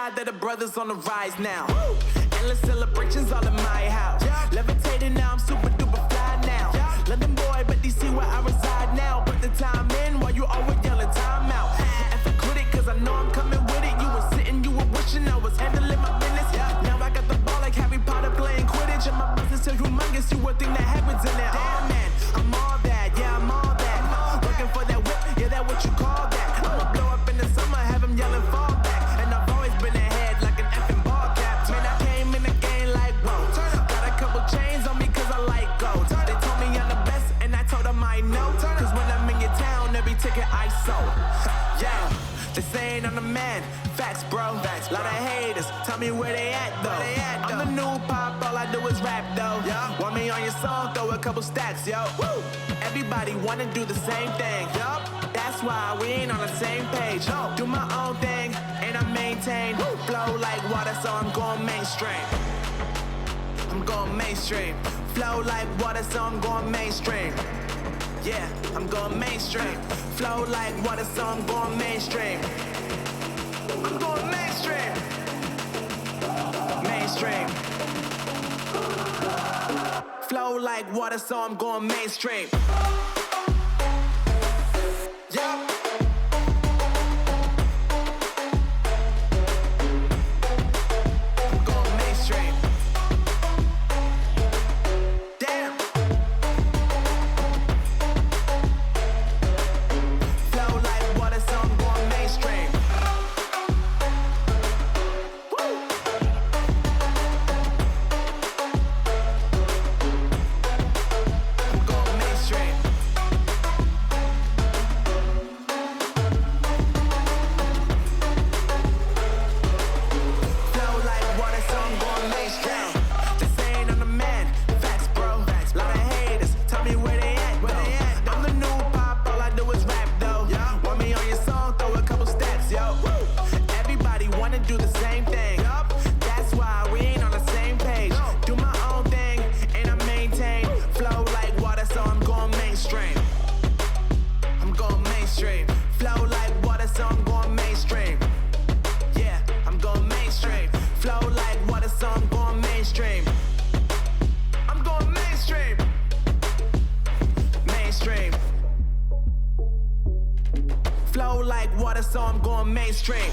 glad that the brothers on the rise now. Endless celebrations all in my house. Levitating now, I'm super duper fly now. London boy, but DC where I reside now. Put the time in while you always yelling time out. And for quit it, cause I know I'm coming with it. You were sitting, you were wishing I was handling my business. Now I got the ball like Harry Potter playing Quidditch. And my business is humongous, you would think that happens in there. Damn man, I'm all that, yeah I'm all that. Working for that whip, yeah that what you call that. I'ma blow up in the summer, have them yelling fall back. And I've always been ahead like an effing ball cap. Man, I came in the game like whoa. Got a couple chains on me cause I like gold. They told me I'm the best and I told them I know. Cause when I'm in your town, every ticket I sold. Yeah, they saying I'm the man. Facts bro, lot of haters, tell me where they at though. I'm the new pop, all I do is rap though. Want me on your song, throw a couple stacks, yo. Everybody wanna do the same thing. That's why we ain't on the same page. Do my own thing and I maintain. Flow like water, so I'm going mainstream. I'm going mainstream. Flow like water, so I'm going mainstream. Yeah, I'm going mainstream. Flow like water, so I'm going mainstream. I'm going mainstream. Mainstream. Flow like water, so I'm going mainstream. Yeah. I'm going mainstream. Damn. Flow like water, so I'm going mainstream. Woo. I'm going mainstream. Flow like water, so I'm going mainstream. They saying I'm the man. Facts, bro. Lot of haters, tell me where they at though. I'm the new pop, all I do is rap though. Want me on your song, throw a couple stacks, yo. Everybody wanna do the same thing. That's why we ain't on the same page. Do my own thing and I maintain. Flow like water, so I'm going mainstream. I'm going mainstream. Flow like water, so I'm going mainstream. Yeah, I'm going mainstream. Flow like water, so I'm going mainstream. I'm going mainstream. Mainstream. Flow like water, so I'm going mainstream.